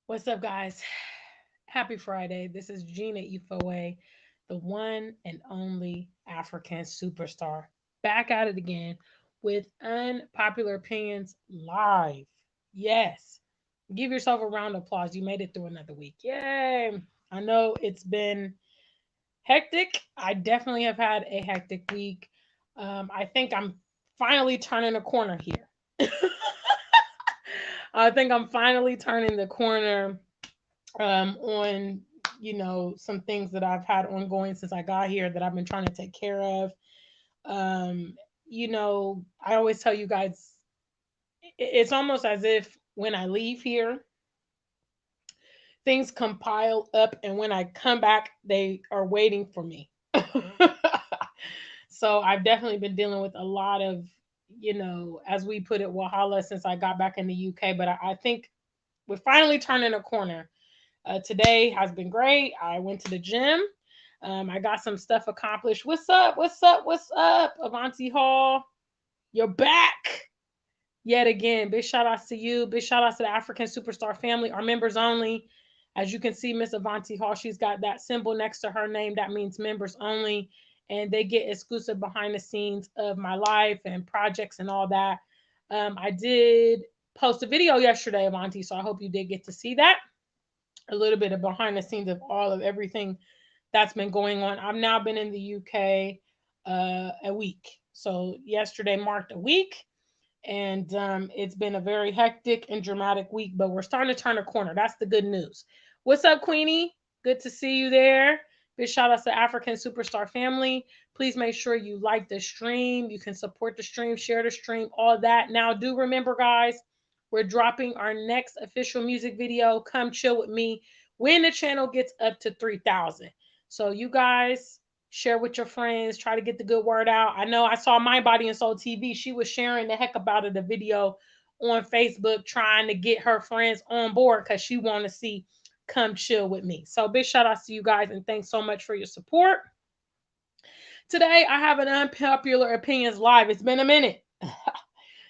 What's up, guys? Happy Friday. This is Gina Ifoe, the one and only African superstar. Back at it again with Unpopular Opinions live. Yes. Give yourself a round of applause. You made it through another week. Yay. I know it's been hectic. I definitely have had a hectic week. I think I'm finally turning a corner here. I think I'm finally turning the corner on some things that I've had ongoing since I got here that I've been trying to take care of. Um, I always tell you guys, it's almost as if when I leave here, things compile up, and when I come back, they are waiting for me. So I've definitely been dealing with a lot of, as we put it, Wahala since I got back in the UK. But I think we're finally turning a corner. Today has been great. I went to the gym. I got some stuff accomplished. What's up? What's up? What's up? Avanti Hall, you're back yet again. Big shout outs to you. Big shout outs to the African Superstar family, our members only. As you can see, Miss Avanti Hall, she's got that symbol next to her name. That means members only. And they get exclusive behind the scenes of my life and projects and all that. I did post a video yesterday, Avanti, so I hope you did get to see that. A little bit of behind the scenes of all of everything that's been going on. I've now been in the UK a week. So yesterday marked a week, and it's been a very hectic and dramatic week, but we're starting to turn a corner. That's the good news. What's up, Queenie? Good to see you there. Big shout out to African Superstar family. Please make sure you like the stream. You can support the stream, share the stream, all that. Now, do remember, guys, we're dropping our next official music video, Come Chill With Me, when the channel gets up to 3,000. So, you guys, share with your friends, try to get the good word out. I know I saw My Body and Soul TV. She was sharing the heck about it, the video on Facebook, trying to get her friends on board because she want to see Come Chill With Me. So big shout outs to you guys, and thanks so much for your support. Today I have an Unpopular Opinions live. It's been a minute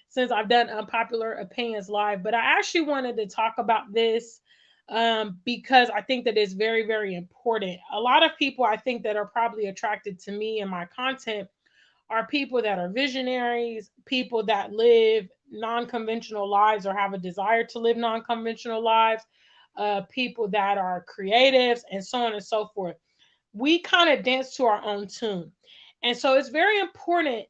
since I've done Unpopular Opinions live, but I actually wanted to talk about this because I think that it's very, very important. A lot of people I think that are probably attracted to me and my content are people that are visionaries, people that live non conventional lives or have a desire to live non conventional lives, people that are creatives, and so on and so forth. We kind of dance to our own tune. And so it's very important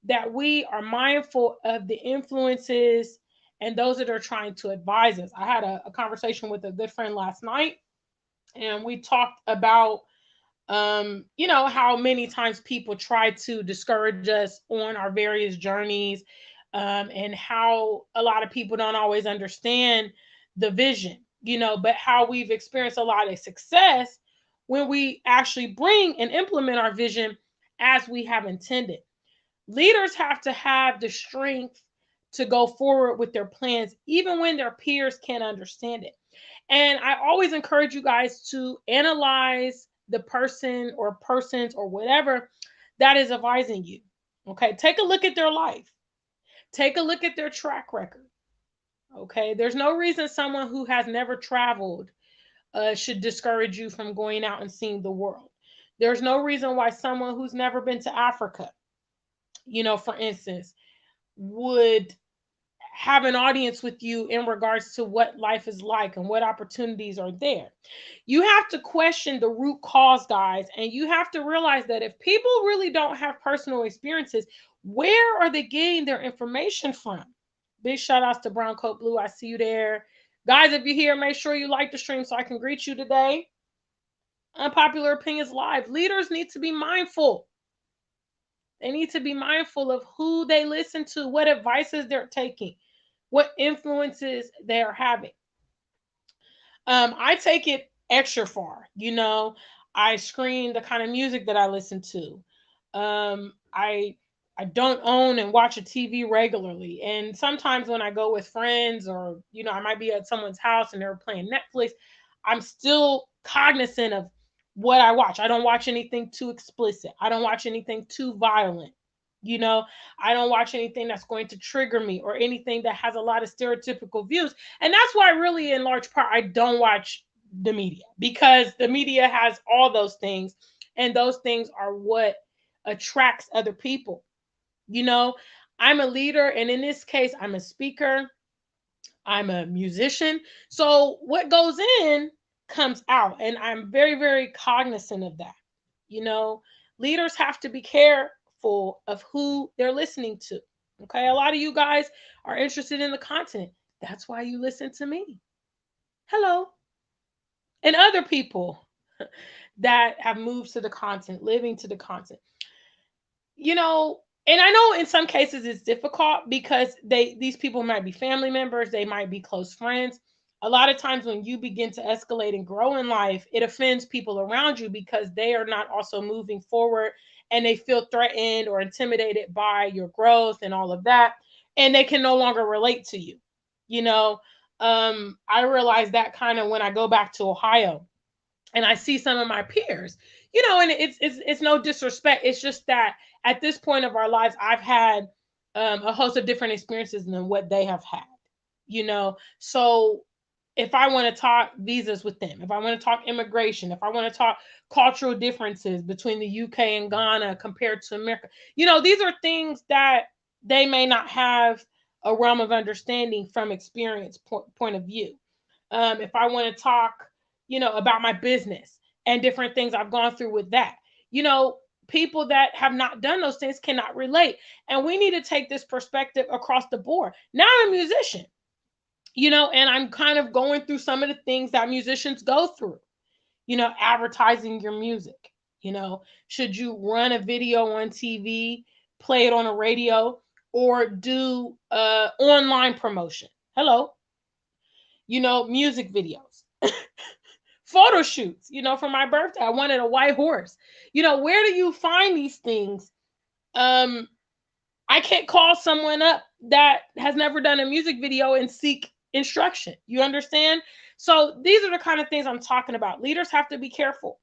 that we are mindful of the influences and those that are trying to advise us. I had a conversation with a good friend last night, and we talked about how many times people try to discourage us on our various journeys, and how a lot of people don't always understand the vision, but how we've experienced a lot of success when we actually bring and implement our vision as we have intended. Leaders have to have the strength to go forward with their plans, even when their peers can't understand it. And I always encourage you guys to analyze the person or persons or whatever that is advising you. Okay. Take a look at their life, take a look at their track record. Okay. There's no reason someone who has never traveled should discourage you from going out and seeing the world. There's no reason why someone who's never been to Africa, for instance, would have an audience with you in regards to what life is like and what opportunities are there. You have to question the root cause, guys, and you have to realize that if people really don't have personal experiences, where are they getting their information from? Big shout outs to Brown Coat Blue. I see you there. Guys, if you're here, make sure you like the stream so I can greet you today. Unpopular Opinions Live. Leaders need to be mindful. They need to be mindful of who they listen to, what advices they're taking, what influences they're having. I take it extra far. I screen the kind of music that I listen to. I don't own and watch a TV regularly, and sometimes when I go with friends, or I might be at someone's house and they're playing Netflix, I'm still cognizant of what I watch. I don't watch anything too explicit. I don't watch anything too violent. You know, I don't watch anything that's going to trigger me or anything that has a lot of stereotypical views. And that's why, really, in large part, I don't watch the media, because the media has all those things. And those things are what attracts other people. You know, I'm a leader, and in this case, I'm a speaker, I'm a musician. So what goes in comes out. And I'm very, very cognizant of that. You know, leaders have to be careful of who they're listening to. Okay. A lot of you guys are interested in the content. That's why you listen to me. Hello. And other people that have moved to the content, living to the content. You know, and I know in some cases it's difficult because these people might be family members, they might be close friends. A lot of times when you begin to escalate and grow in life, it offends people around you because they are not also moving forward, and they feel threatened or intimidated by your growth and all of that, and they can no longer relate to you. You know, I realized that kind of when I go back to Ohio and I see some of my peers, you know, and it's no disrespect. It's just that at this point of our lives, I've had a host of different experiences than what they have had, you know. So if I want to talk visas with them, if I want to talk immigration, if I want to talk cultural differences between the UK and Ghana compared to America, you know, these are things that they may not have a realm of understanding from experience point of view. If I want to talk, you know, about my business and different things I've gone through with that, you know, people that have not done those things cannot relate. And we need to take this perspective across the board. Now I'm a musician, you know, and I'm kind of going through some of the things that musicians go through, you know, advertising your music. You know, should you run a video on TV, play it on a radio, or do online promotion? Hello, you know, music videos, photo shoots. You know, for my birthday, I wanted a white horse. You know, where do you find these things? Um, I can't call someone up that has never done a music video and seek instruction. You understand? So these are the kind of things I'm talking about. Leaders have to be careful.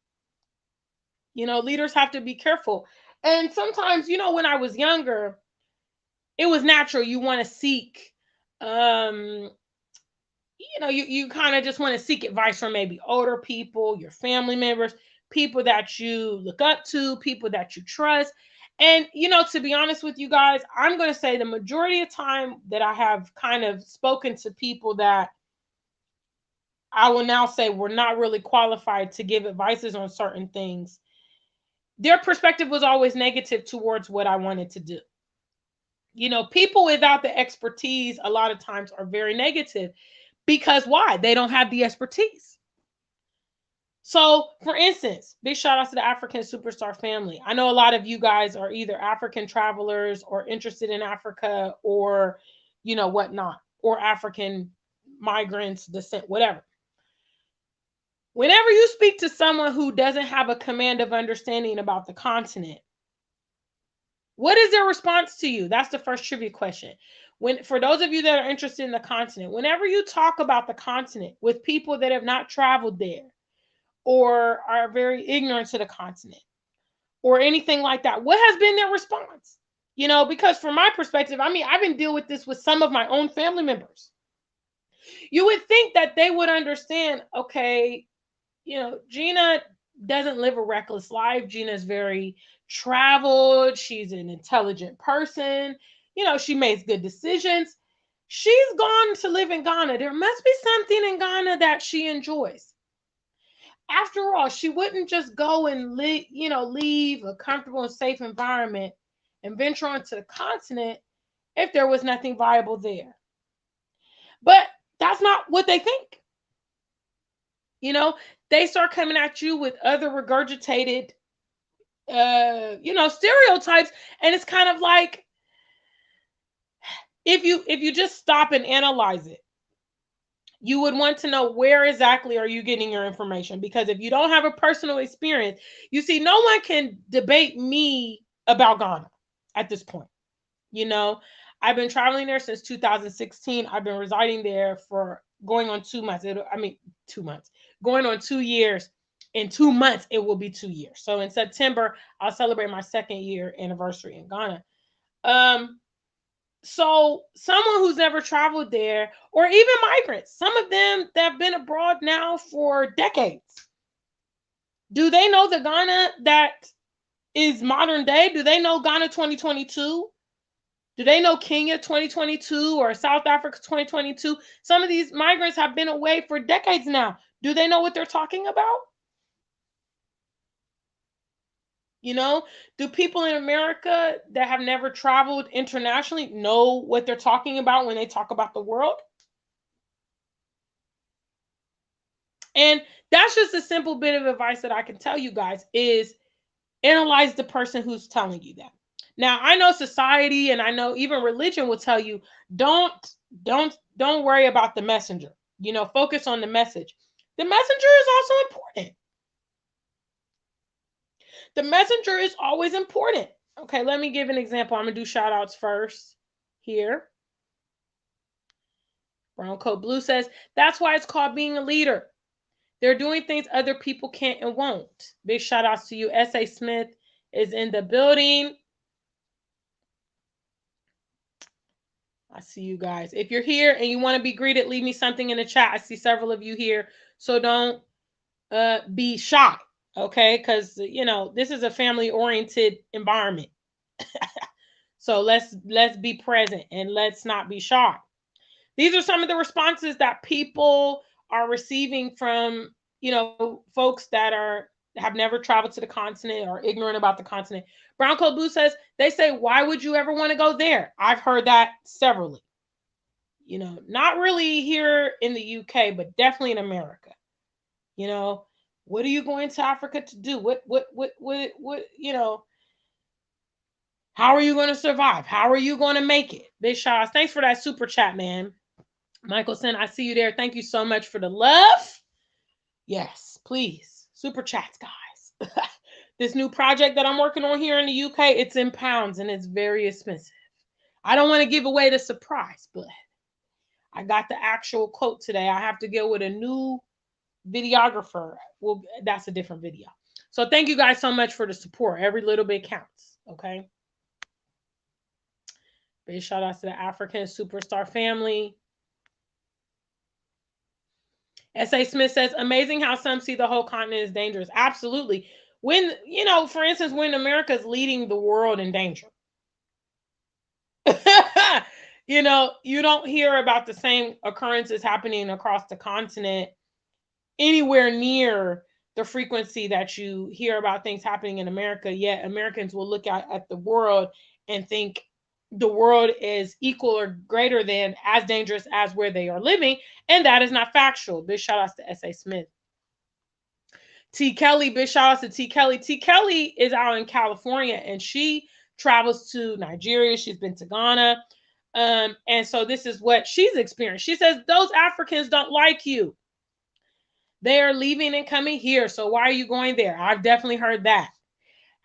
You know, leaders have to be careful. And sometimes, you know, when I was younger, it was natural. You want to seek you know, you kind of just want to seek advice from maybe older people, your family members, people that you look up to, people that you trust. And you know, to be honest with you guys, I'm going to say the majority of time that I have kind of spoken to people that I will now say were not really qualified to give advices on certain things, their perspective was always negative towards what I wanted to do. You know, people without the expertise a lot of times are very negative. Because why? They don't have the expertise. So, for instance, big shout out to the African superstar family. I know a lot of you guys are either African travelers or interested in Africa, or, you know, whatnot, or African migrants, descent, whatever. Whenever you speak to someone who doesn't have a command of understanding about the continent, what is their response to you? That's the first trivia question. When, for those of you that are interested in the continent, whenever you talk about the continent with people that have not traveled there or are very ignorant to the continent or anything like that, what has been their response? You know, because from my perspective, I mean, I've been dealing with this with some of my own family members. You would think that they would understand, okay, you know, Gina doesn't live a reckless life. Gina's very traveled. She's an intelligent person. You know, she makes good decisions. She's gone to live in Ghana. There must be something in Ghana that she enjoys. After all, she wouldn't just go and leave a comfortable and safe environment and venture onto the continent if there was nothing viable there. But that's not what they think. You know, they start coming at you with other regurgitated stereotypes, and it's kind of like, if you just stop and analyze it, you would want to know, where exactly are you getting your information? Because if you don't have a personal experience, you see, no one can debate me about Ghana at this point. You know, I've been traveling there since 2016. I've been residing there for going on 2 months. 2 months, going on 2 years. In 2 months, it will be 2 years. So in September, I'll celebrate my second year anniversary in Ghana. So someone who's never traveled there, or even migrants, some of them that have been abroad now for decades, do they know the Ghana that is modern day? Do they know Ghana 2022? Do they know Kenya 2022 or South Africa 2022? Some of these migrants have been away for decades now. Do they know what they're talking about? You know, do people in America that have never traveled internationally know what they're talking about when they talk about the world? And that's just a simple bit of advice that I can tell you guys is analyze the person who's telling you that. Now, I know society and I know even religion will tell you don't don't worry about the messenger. You know, focus on the message. The messenger is also important. The messenger is always important. Okay, let me give an example. I'm going to do shout outs first here. Brown Coat Blue says, that's why it's called being a leader. They're doing things other people can't and won't. Big shout outs to you. S.A. Smith is in the building. I see you guys. If you're here and you want to be greeted, leave me something in the chat. I see several of you here. So don't be shy, okay? Because, you know, this is a family-oriented environment. So let's be present and let's not be shy. These are some of the responses that people are receiving from, you know, folks that have never traveled to the continent or ignorant about the continent. Brown Coat Blue says, they say, why would you ever want to go there? I've heard that severally. You know, not really here in the UK, but definitely in America. You know, what are you going to Africa to do? What, you know, how are you going to survive? How are you going to make it? Big Shaz, thanks for that super chat, man. Michaelson, I see you there. Thank you so much for the love. Yes, please. Super chats, guys. This new project that I'm working on here in the UK, it's in pounds and it's very expensive. I don't want to give away the surprise, but I got the actual quote today. I have to go with a new videographer. Well, that's a different video. So thank you guys so much for the support. Every little bit counts. Okay. Big shout out to the African superstar family. S.A. Smith says, amazing how some see the whole continent as dangerous. Absolutely. When, you know, for instance, when America is leading the world in danger. You know, you don't hear about the same occurrences happening across the continent anywhere near the frequency that you hear about things happening in America. Yet Americans will look at the world and think the world is equal or greater than, as dangerous as where they are living. And that is not factual. Big shout outs to S.A. Smith. T. Kelly, big shout outs to T. Kelly. T. Kelly is out in California and she travels to Nigeria. She's been to Ghana. And so this is what she's experienced. She says, those Africans don't like you. They are leaving and coming here. So why are you going there? I've definitely heard that.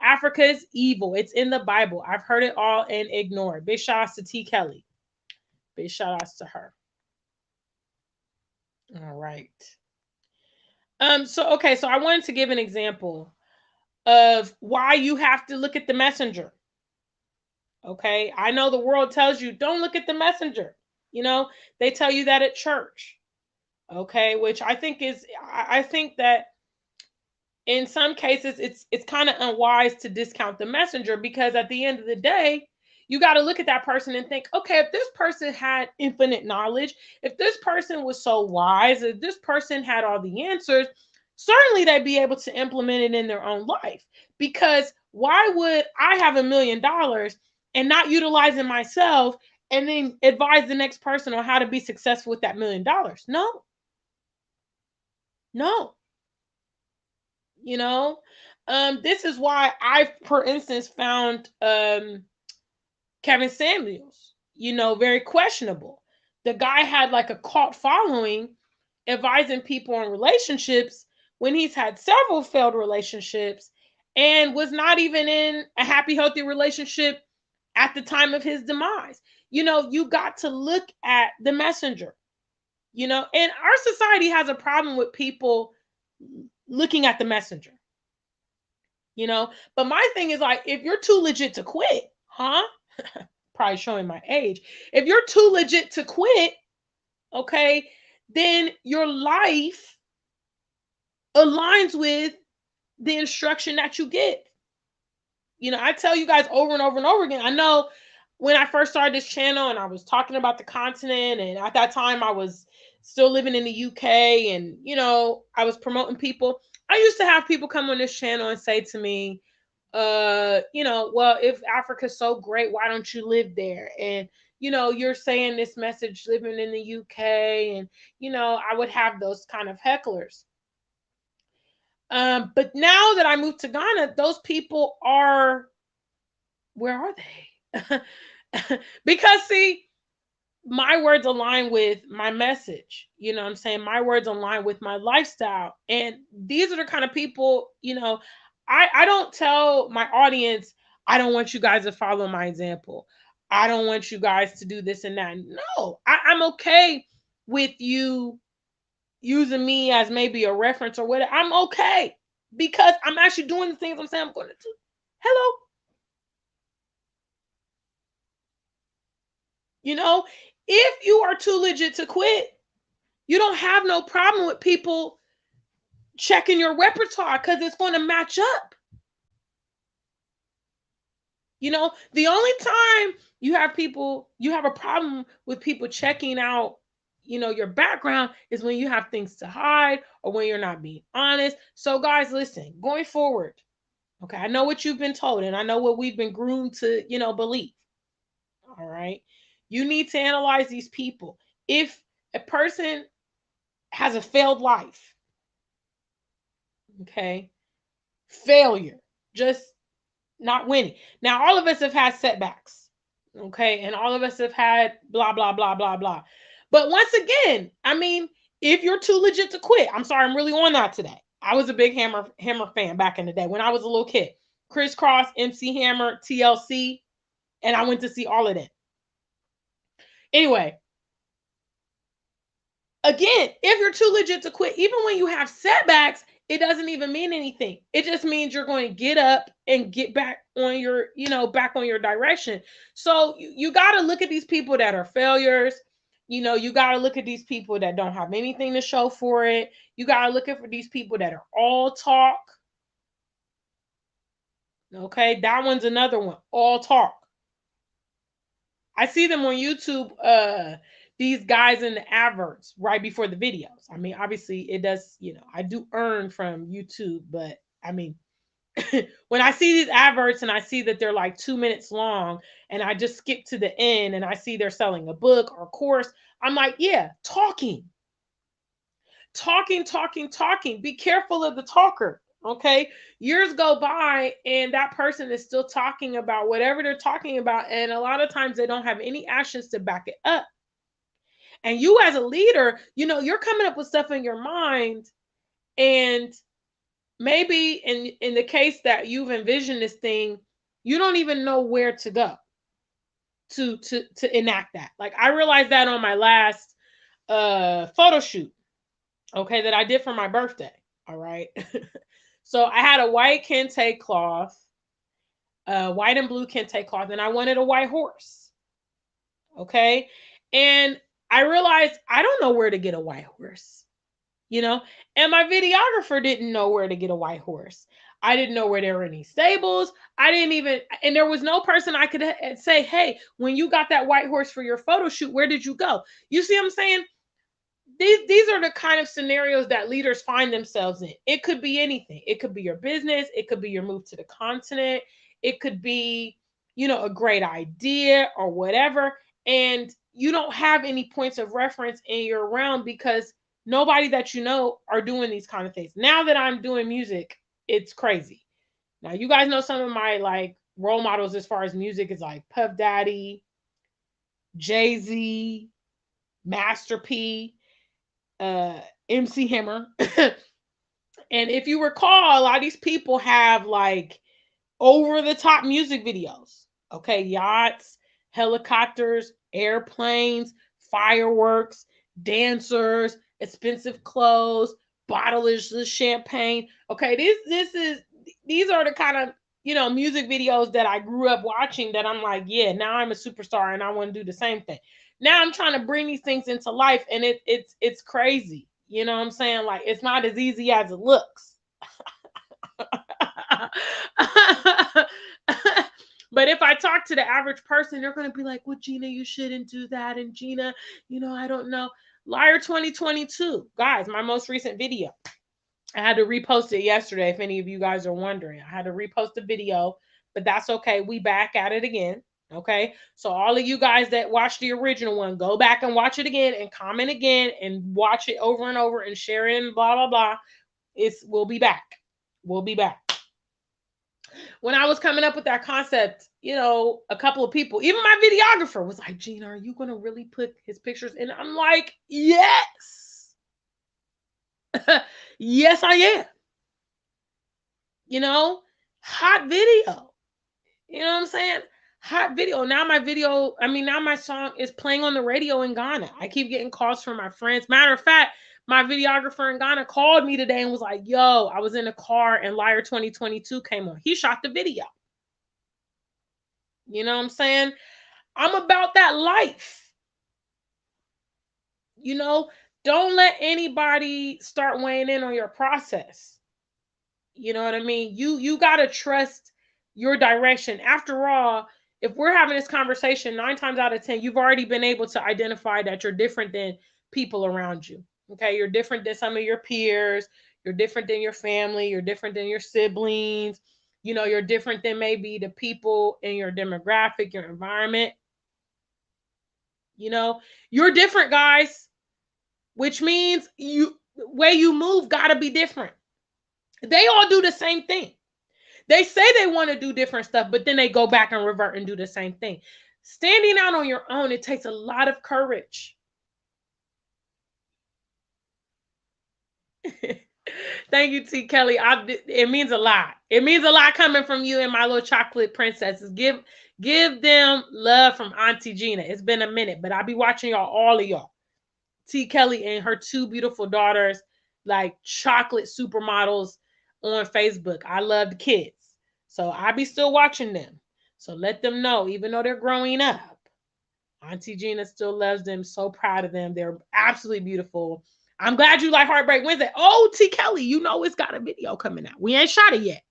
Africa is evil. It's in the Bible. I've heard it all and ignored. Big shout outs to T. Kelly. Big shout outs to her. All right. So I wanted to give an example of why you have to look at the messenger. Okay, I know the world tells you don't look at the messenger. You know, they tell you that at church. Okay, which I think that in some cases it's kind of unwise to discount the messenger, because at the end of the day, you got to look at that person and think, okay, if this person had infinite knowledge, if this person was so wise, if this person had all the answers, certainly they'd be able to implement it in their own life. Because why would I have $1 million and not utilize it myself and then advise the next person on how to be successful with that $1 million? No. You know, this is why I, for instance, found Kevin Samuels, you know, very questionable. The guy had like a cult following, advising people on relationships when he's had several failed relationships and was not even in a happy, healthy relationship at the time of his demise. You know, you got to look at the messenger, you know, and our society has a problem with people looking at the messenger, you know. But my thing is, like, if you're too legit to quit, huh? Probably showing my age. If you're too legit to quit, okay, then your life aligns with the instruction that you get. I tell you guys over and over and over again. I know when I first started this channel and I was talking about the continent, and at that time I was still living in the UK, and I was promoting people. I used to have people come on this channel and say to me, well, if Africa's so great, why don't you live there? And you're saying this message living in the UK, and I would have those kind of hecklers. But now that I moved to Ghana, those people are, where are they? Because see, my words align with my message. You know what I'm saying? My words align with my lifestyle. And these are the kind of people, I don't tell my audience, I don't want you guys to follow my example. I don't want you guys to do this and that. No, I'm okay with you using me as maybe a reference or whatever. I'm okay because I'm actually doing the things I'm saying I'm going to do. Hello. If you are too legit to quit, you don't have no problem with people checking your repertoire because it's going to match up. The only time you have a problem with people checking out, your background is when you have things to hide or when you're not being honest. So guys, listen, going forward, okay, I know what you've been told and I know what we've been groomed to, believe. All right. You need to analyze these people. If a person has a failed life, okay, failure, just not winning. Now, all of us have had setbacks, okay, and all of us have had blah, blah, blah, blah, blah. But once again, I mean, if you're too legit to quit, I'm sorry, I'm really on that today. I was a big Hammer fan back in the day when I was a little kid. Crisscross, MC Hammer, TLC, and I went to see all of them. Anyway, again, if you're too legit to quit, even when you have setbacks, it doesn't even mean anything. It just means you're going to get up and get back on your, back on your direction. So you got to look at these people that are failures. You got to look at these people that don't have anything to show for it. You got to look at for these people that are all talk. Okay, that one's another one, all talk. I see them on YouTube, these guys in the adverts right before the videos. I mean, obviously it does, I do earn from YouTube, but I mean, when I see these adverts and I see that they're like 2 minutes long and I just skip to the end and I see they're selling a book or a course, I'm like, yeah, talking. Be careful of the talker. Okay. Years go by and that person is still talking about whatever they're talking about. And a lot of times they don't have any actions to back it up. And you as a leader, you're coming up with stuff in your mind. And maybe in the case that you've envisioned this thing, you don't even know where to go to enact that. Like I realized that on my last photo shoot, okay, that I did for my birthday. All right. So I had a white kente cloth, white and blue kente cloth, and I wanted a white horse. Okay. And I realized I don't know where to get a white horse, and my videographer didn't know where to get a white horse. I didn't know where there were any stables. I didn't even, and there was no person I could say, hey, when you got that white horse for your photo shoot, where did you go? You see what I'm saying? These are the kind of scenarios that leaders find themselves in. It could be anything. It could be your business. It could be your move to the continent. It could be, a great idea or whatever. And you don't have any points of reference in your realm because nobody that you know are doing these kind of things. Now that I'm doing music, it's crazy. Now, you guys know some of my like role models as far as music is like Puff Daddy, Jay-Z, Master P, MC Hammer. And if you recall, a lot of these people have like over the top music videos. Okay, yachts, helicopters, airplanes, fireworks, dancers, expensive clothes, bottles of champagne. Okay, these are the kind of music videos that I grew up watching that I'm like, yeah, now I'm a superstar and I want to do the same thing. Now I'm trying to bring these things into life, and it's crazy. You know what I'm saying? Like, it's not as easy as it looks. But if I talk to the average person, they're going to be like, well, Gina, you shouldn't do that. And Gina, I don't know. Liar 2022. Guys, my most recent video. I had to repost it yesterday if any of you guys are wondering. I had to repost the video, but that's okay. We back at it again. Okay. So all of you guys that watched the original one, go back and watch it again and comment again and watch it over and over and share it and blah blah blah. We'll be back. We'll be back. When I was coming up with that concept, a couple of people, even my videographer was like, Gina, are you gonna really put his pictures in? I'm like, yes. Yes, I am. Hot video. You know what I'm saying? Hot video. Now my song is playing on the radio in Ghana. I keep getting calls from my friends. Matter of fact, my videographer in Ghana called me today and was like, yo, I was in a car and Liar 2022 came on. He shot the video. You know what I'm saying? I'm about that life. Don't let anybody start weighing in on your process. You know what I mean? You got to trust your direction. After all, if we're having this conversation, 9 times out of 10, you've already been able to identify that you're different than people around you. Okay, you're different than some of your peers. You're different than your family. You're different than your siblings. You're different than maybe the people in your demographic, your environment. You're different, guys, which means the way you move got to be different. They all do the same thing. They say they want to do different stuff, but then they go back and revert and do the same thing. Standing out on your own, it takes a lot of courage. Thank you, T. Kelly. It means a lot. It means a lot coming from you and my little chocolate princesses. Give them love from Auntie Gina. It's been a minute, but I'll be watching y'all, all of y'all. T. Kelly and her 2 beautiful daughters, like chocolate supermodels on Facebook. I love the kids. So I be still watching them. So let them know, even though they're growing up, Auntie Gina still loves them. So proud of them. They're absolutely beautiful. I'm glad you like Heartbreak Wednesday. Oh, T. Kelly, it's got a video coming out. We ain't shot it yet.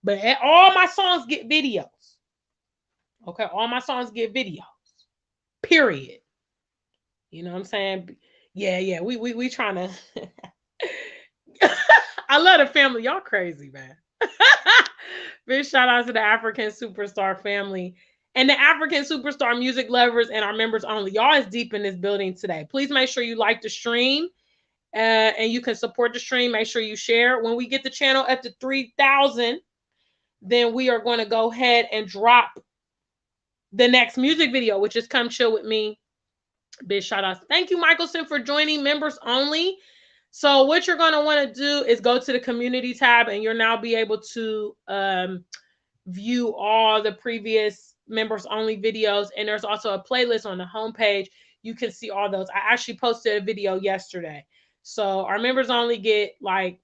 But all my songs get videos. Okay, all my songs get videos. Period. You know what I'm saying? Yeah. We trying to. I love the family. Y'all crazy, man. Big shout out to the African Superstar family and the African Superstar music lovers and our members only. Y'all is deep in this building today. Please make sure you like the stream and you can support the stream. Make sure you share. When we get the channel up to 3,000, then we are going to go ahead and drop the next music video, which is Come Chill With Me. Big shout out. Thank you, Michelson, for joining members only. So what you're going to want to do is go to the community tab and you'll now be able to view all the previous members only videos. And there's also a playlist on the homepage. You can see all those. I actually posted a video yesterday. So our members only get like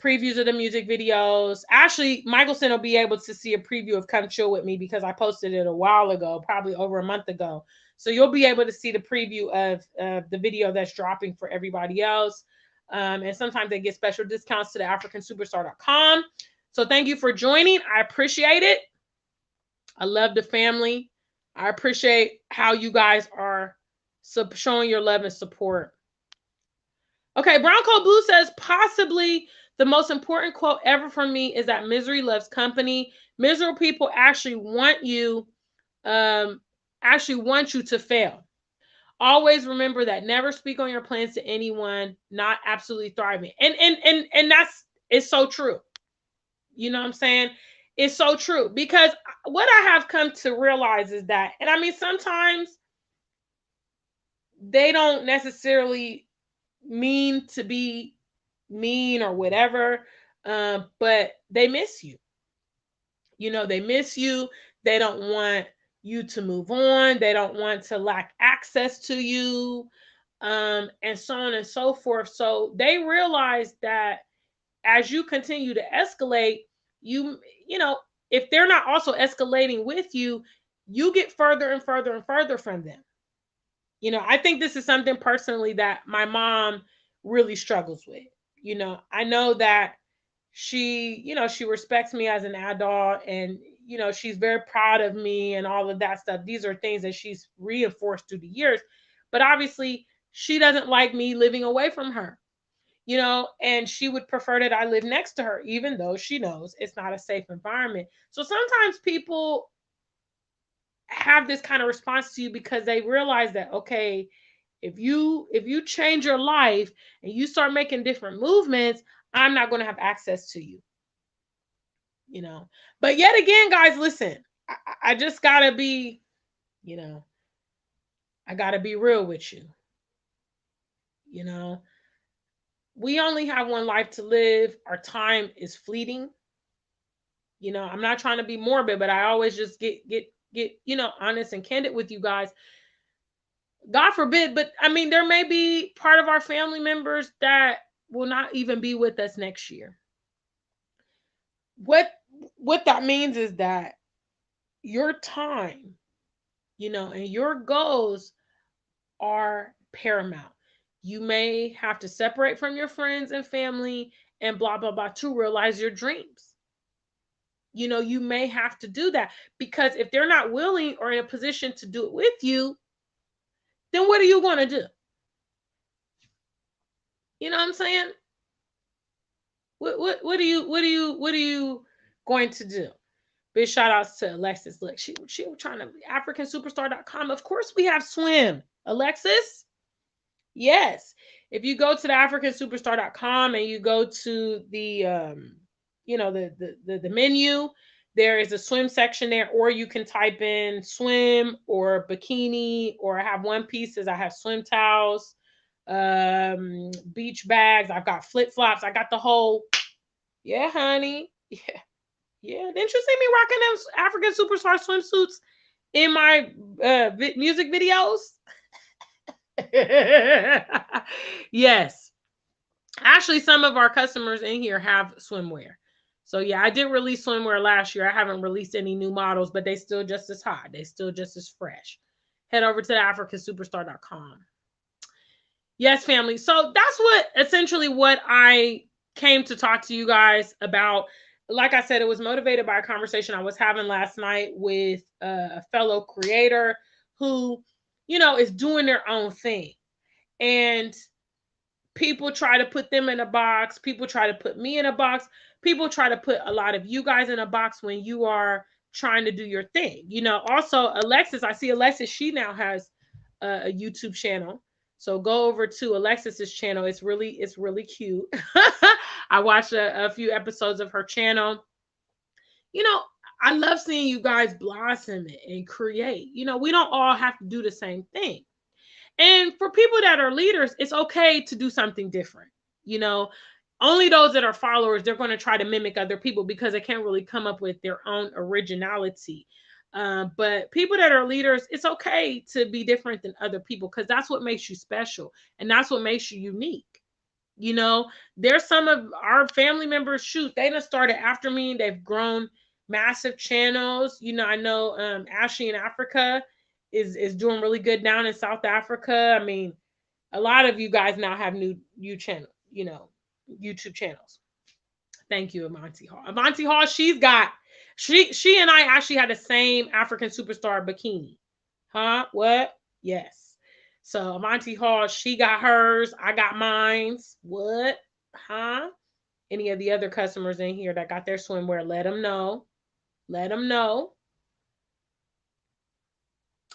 previews of the music videos. Actually, Michelson will be able to see a preview of Come Chill With Me because I posted it a while ago, probably over a month ago. So you'll be able to see the preview of the video that's dropping for everybody else. And sometimes they get special discounts to the africansuperstar.com. So thank you for joining. I appreciate it. I love the family. I appreciate how you guys are showing your love and support. Okay, Brown Coat Blue says, possibly the most important quote ever from me is that misery loves company. Miserable people actually want you to fail. Always remember that. Never speak on your plans to anyone not absolutely thriving. And it's so true. You know what I'm saying? It's so true. Because what I have come to realize is that, and I mean, sometimes they don't necessarily mean to be mean or whatever, but they miss you. They miss you. They don't want you to move on. They don't want to lack access to you, and so on and so forth. So they realize that as you continue to escalate, if they're not also escalating with you, you get further and further and further from them. I think this is something personally that my mom really struggles with. I know that she respects me as an adult, and she's very proud of me and all of that stuff. These are things that she's reinforced through the years. But obviously, she doesn't like me living away from her. And she would prefer that I live next to her, even though she knows it's not a safe environment. So sometimes people have this kind of response to you because they realize that, okay, if you change your life and you start making different movements, I'm not going to have access to you. But yet again, guys, listen, I just gotta be, you know, I gotta be real with you. You know, we only have one life to live. Our time is fleeting. I'm not trying to be morbid, but I always just get honest and candid with you guys. God forbid, but I mean, there may be part of our family members that will not even be with us next year. What that means is that your time, and your goals are paramount. You may have to separate from your friends and family and blah blah blah to realize your dreams. You may have to do that, because if they're not willing or in a position to do it with you, then what are you going to do? You know what I'm saying? What are you going to do? Big shout outs to Alexis. Look, she was trying to AfricanSuperstar.com. Of course we have swim. Alexis? Yes. If you go to the AfricanSuperstar.com and you go to the the menu, there is a swim section there, or you can type in swim or bikini, or I have one pieces. I have swim towels, beach bags. I've got flip flops. I got the whole. Yeah, honey. Yeah, yeah. Didn't you see me rocking those African Superstar swimsuits in my music videos? Yes. Actually, some of our customers in here have swimwear. So yeah, I did release swimwear last year. I haven't released any new models, but they still just as hot. They still just as fresh. Head over to the AfricanSuperstar.com. Yes, family. So that's what I came to talk to you guys about. Like I said, it was motivated by a conversation I was having last night with a fellow creator who, is doing their own thing. And people try to put them in a box. People try to put me in a box. People try to put a lot of you guys in a box when you are trying to do your thing. Also Alexis, I see Alexis, she now has a YouTube channel. So go over to Alexis's channel. It's really cute. I watched a few episodes of her channel. I love seeing you guys blossom and create. We don't all have to do the same thing. And for people that are leaders, it's okay to do something different. Only those that are followers, they're going to try to mimic other people because they can't really come up with their own originality. But people that are leaders, it's okay to be different than other people, because that's what makes you special and that's what makes you unique. There's some of our family members, shoot, they done started after me. They've grown massive channels. I know Ashley in Africa is doing really good down in South Africa. I mean, a lot of you guys now have new channel, YouTube channels. Thank you, Amonte Hall. Amonte Hall, she and I actually had the same African Superstar bikini. Huh? What? Yes. So Amonte Hall, she got hers. I got mine's. What? Huh? Any of the other customers in here that got their swimwear, let them know. Let them know.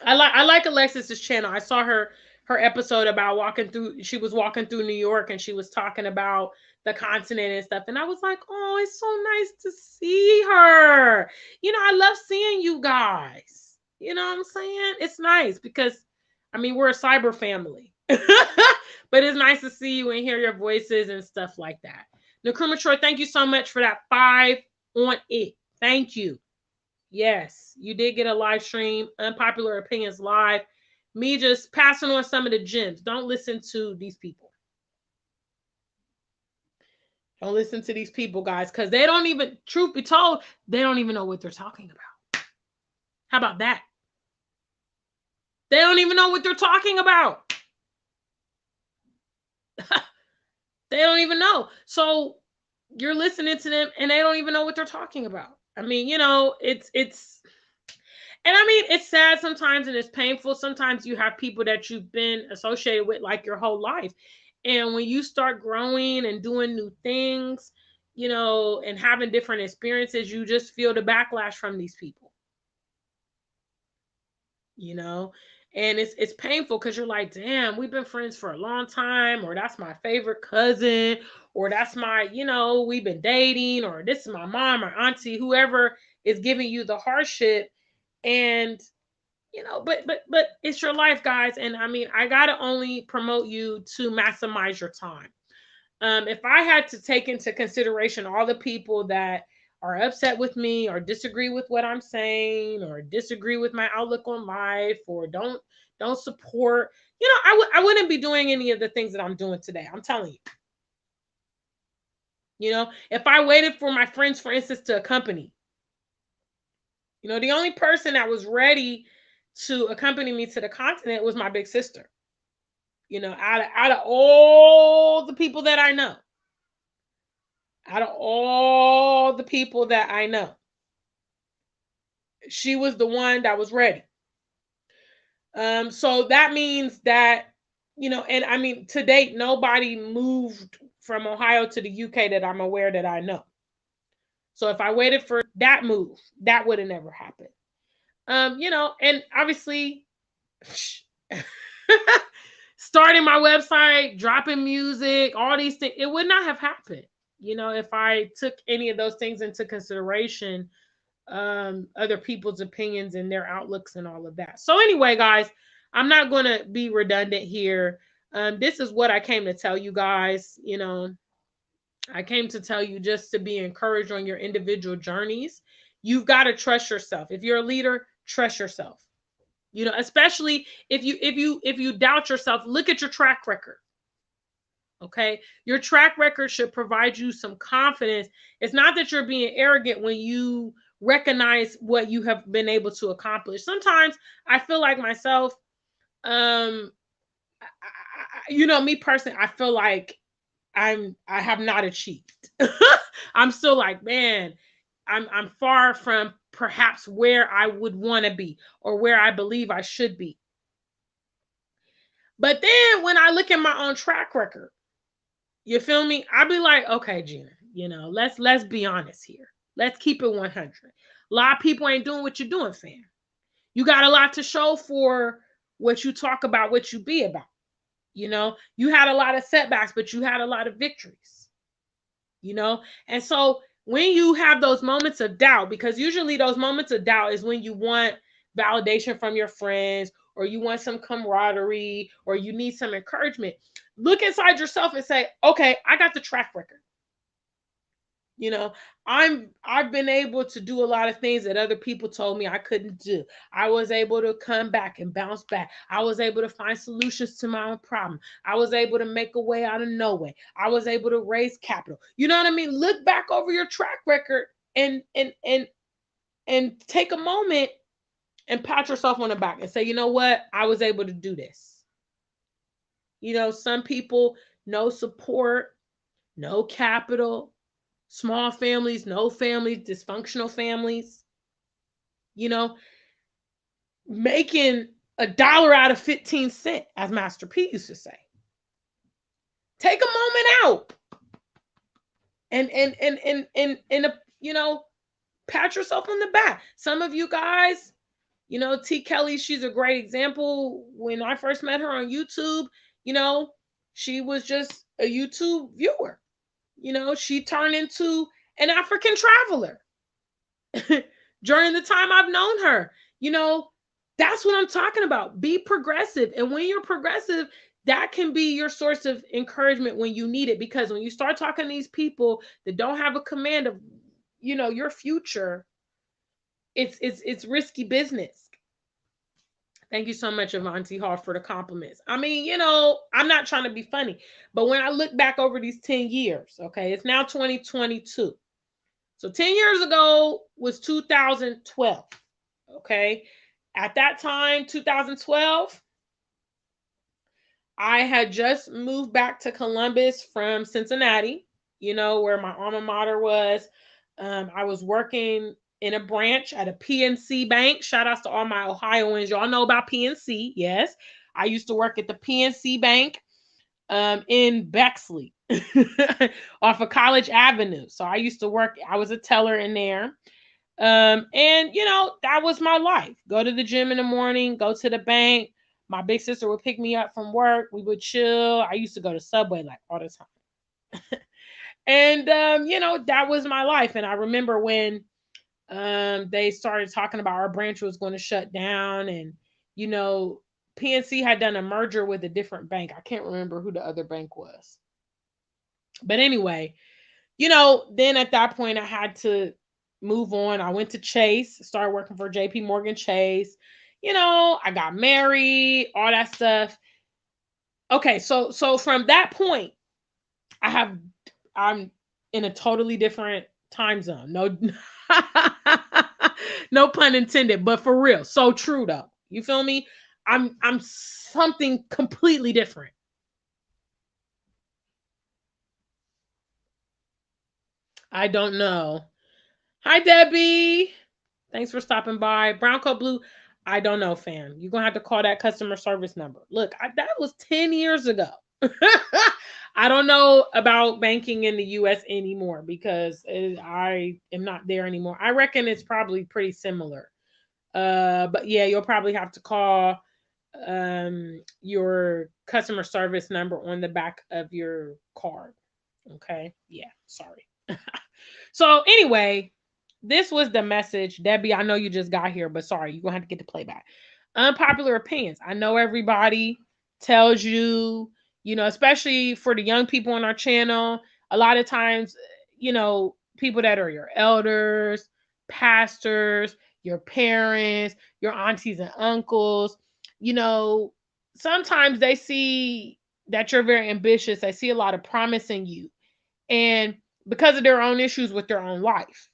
I like Alexis's channel. I saw her episode about walking through. She was walking through New York and she was talking about the continent and stuff. And I was like, oh, it's so nice to see her. I love seeing you guys. You know what I'm saying? It's nice because, I mean, we're a cyber family. But it's nice to see you and hear your voices and stuff like that. Nkrumah Troy, thank you so much for that 5 on it. Thank you. Yes, you did get a live stream, Unpopular Opinions live. Me just passing on some of the gems. Don't listen to these people. Don't listen to these people, guys, because they don't even, truth be told, they don't even know what they're talking about. How about that? They don't even know what they're talking about. They don't even know. So you're listening to them and they don't even know what they're talking about. I mean, it's and I mean, it's sad sometimes and it's painful. Sometimes you have people that you've been associated with like your whole life. And when you start growing and doing new things, and having different experiences, you just feel the backlash from these people, you know? And it's painful because you're like, damn, we've been friends for a long time, or that's my favorite cousin, or that's my, we've been dating, or this is my mom or auntie, whoever is giving you the hardship. And but it's your life, guys. And I mean, I gotta only promote you to maximize your time. If I had to take into consideration all the people that are upset with me or disagree with what I'm saying or disagree with my outlook on life or don't support, I wouldn't be doing any of the things that I'm doing today. I'm telling you. If I waited for my friends, for instance, to accompany, the only person that was ready to accompany me to the continent was my big sister. Out of all the people that I know, out of all the people that I know, she was the one that was ready. So that means that, and I mean, to date, nobody moved from Ohio to the UK that I'm aware that I know. So if I waited for that move, that would have never happened. And obviously, starting my website, dropping music, all these things, it would not have happened, if I took any of those things into consideration, other people's opinions and their outlooks and all of that. So anyway, guys, I'm not going to be redundant here. This is what I came to tell you guys. I came to tell you just to be encouraged on your individual journeys. You've got to trust yourself. If you're a leader, trust yourself. Especially if you doubt yourself, look at your track record. Okay, your track record should provide you some confidence. It's not that you're being arrogant when you recognize what you have been able to accomplish. Sometimes I feel like myself, me personally, I feel like I have not achieved. I'm still like, man, I'm far from perhaps where I would want to be or where I believe I should be. But then when I look at my own track record, you feel me? I'd be like, okay, Gina, let's be honest here. Let's keep it 100. A lot of people ain't doing what you're doing, fam. You got a lot to show for what you talk about, what you be about. You had a lot of setbacks, but you had a lot of victories. And so when you have those moments of doubt, because usually those moments of doubt is when you want validation from your friends or you want some camaraderie or you need some encouragement, look inside yourself and say, okay, I got the track record. I've been able to do a lot of things that other people told me I couldn't do. I was able to come back and bounce back. I was able to find solutions to my own problem. I was able to make a way out of no way. I was able to raise capital. You know what I mean? Look back over your track record and take a moment and pat yourself on the back and say, you know what? I was able to do this. Some people, no support, no capital, small families, no families, dysfunctional families, making $1 out of 15 cents, as Master P used to say. Take a moment out and pat yourself on the back. Some of you guys, T. Kelly, she's a great example. When I first met her on YouTube, she was just a YouTube viewer. She turned into an African traveler during the time I've known her. That's what I'm talking about. Be progressive. And when you're progressive, that can be your source of encouragement when you need it. Because when you start talking to these people that don't have a command of, your future, it's risky business. Thank you so much, Avanti Hall, for the compliments. I mean, I'm not trying to be funny, but when I look back over these 10 years, okay, it's now 2022. So 10 years ago was 2012, okay? At that time, 2012, I had just moved back to Columbus from Cincinnati, where my alma mater was. I was working in a branch at a PNC bank. Shout outs to all my Ohioans. Y'all know about PNC. Yes. I used to work at the PNC bank in Bexley off of College Avenue. So I used to work, I was a teller in there. And that was my life. Go to the gym in the morning, go to the bank. My big sister would pick me up from work. We would chill. I used to go to Subway like all the time. And that was my life. And I remember when they started talking about our branch was going to shut down, and PNC had done a merger with a different bank. I can't remember who the other bank was. But anyway, then at that point I had to move on. I went to Chase, started working for JP Morgan Chase. I got married, all that stuff. Okay, so from that point, I'm in a totally different time zone. No no pun intended, but for real. So true though. You feel me? I'm something completely different. I don't know. Hi Debbie. Thanks for stopping by. Brown coat blue. I don't know, fam. You're gonna have to call that customer service number. Look, that was 10 years ago. I don't know about banking in the US anymore because I am not there anymore. I reckon it's probably pretty similar. But yeah, you'll probably have to call your customer service number on the back of your card. Okay. Yeah, sorry. So anyway, this was the message. Debbie, I know you just got here, but sorry, you're gonna have to get the playback. Unpopular opinions. I know everybody tells you, especially for the young people on our channel, a lot of times, people that are your elders, pastors, your parents, your aunties and uncles, sometimes they see that you're very ambitious. They see a lot of promise in you. And because of their own issues with their own life,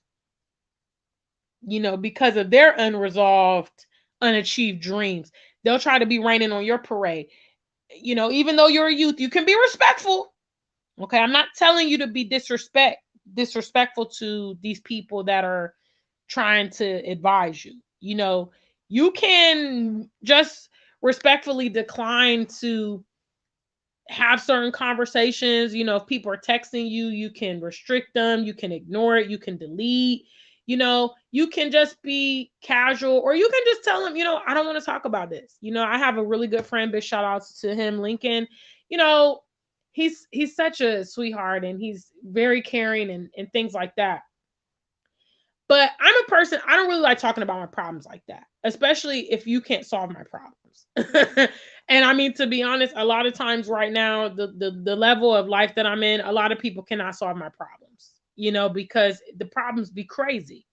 because of their unresolved, unachieved dreams, they'll try to be raining on your parade. Even though you're a youth, you can be respectful. Okay, I'm not telling you to be disrespectful to these people that are trying to advise you. You can just respectfully decline to have certain conversations. If people are texting you, you can restrict them, you can ignore it, you can delete. You can just be casual, or you can just tell them, I don't want to talk about this. I have a really good friend, big shout outs to him, Lincoln. He's such a sweetheart, and he's very caring and things like that. But I'm a person, I don't really like talking about my problems like that, especially if you can't solve my problems. And I mean, to be honest, a lot of times right now, the level of life that I'm in, a lot of people cannot solve my problems, because the problems be crazy.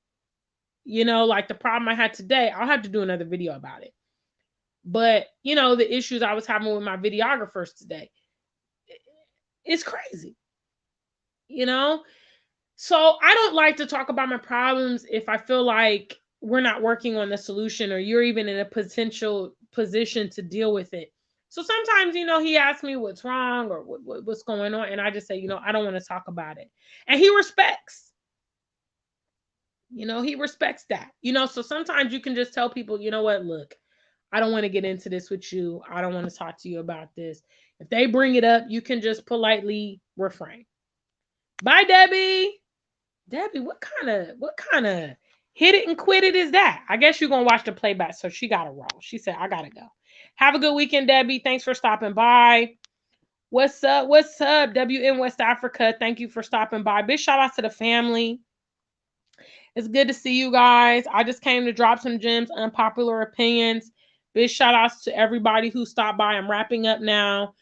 Like the problem I had today, I'll have to do another video about it. But, the issues I was having with my videographers today, it's crazy, So I don't like to talk about my problems if I feel like we're not working on the solution, or you're even in a potential position to deal with it. So sometimes, he asks me what's wrong or what's going on, and I just say, I don't want to talk about it. And he respects. He respects that. So sometimes you can just tell people, what, look, I don't want to get into this with you. I don't want to talk to you about this. If they bring it up, you can just politely refrain. Bye, Debbie. Debbie, what kind of hit it and quit it is that? I guess you're gonna watch the playback, so she gotta roll. She said, I gotta go. Have a good weekend, Debbie. Thanks for stopping by. What's up? What's up? WN West Africa. Thank you for stopping by. Big shout out to the family. It's good to see you guys. I just came to drop some gems, unpopular opinions. Big shout outs to everybody who stopped by. I'm wrapping up now.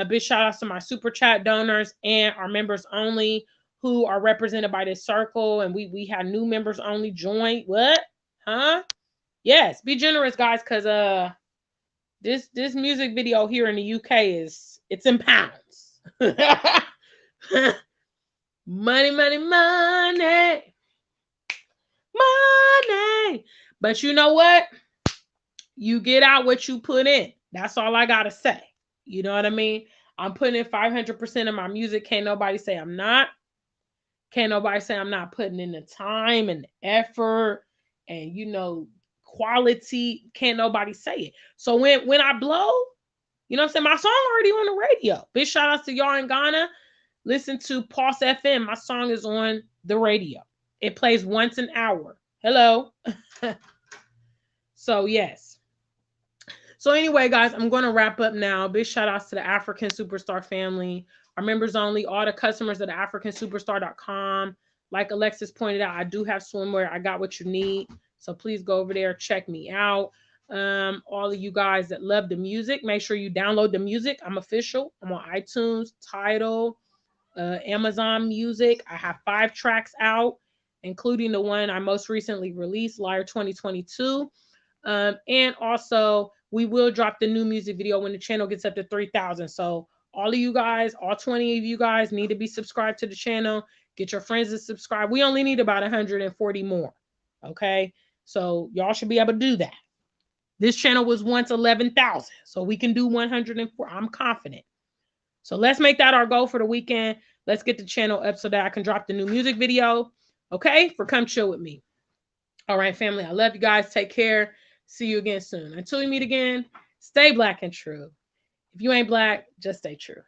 Big shout outs to my super chat donors and our members only who are represented by this circle. And we had new members only join. What? Huh? Yes. Be generous, guys, because This music video here in the UK it's in pounds. Money, money, money, money. But you know what? You get out what you put in. That's all I gotta say. You know what I mean? I'm putting in 500% of my music. Can't nobody say I'm not. Can't nobody say I'm not putting in the time and the effort and quality. Can't nobody say it. So when I blow, you know what I'm saying? My song already on the radio. Big shout out to y'all in Ghana. Listen to Pulse FM. My song is on the radio. It plays once an hour. Hello. So yes. So anyway, guys, I'm going to wrap up now. Big shout outs to the African Superstar family, our members only, all the customers at africansuperstar.com. Like Alexis pointed out, I do have swimwear. I got what you need. So please go over there, check me out. All of you guys that love the music, make sure you download the music. I'm official. I'm on iTunes, Tidal, Amazon Music. I have 5 tracks out, including the one I most recently released, Liar 2022. And also, we will drop the new music video when the channel gets up to 3,000. So all of you guys, all 20 of you guys need to be subscribed to the channel. Get your friends to subscribe. We only need about 140 more. Okay. So y'all should be able to do that. This channel was once 11,000. So we can do 104. I'm confident. So let's make that our goal for the weekend. Let's get the channel up so that I can drop the new music video. Okay. For Come Chill With Me. All right, family. I love you guys. Take care. See you again soon. Until we meet again, stay black and true. If you ain't black, just stay true.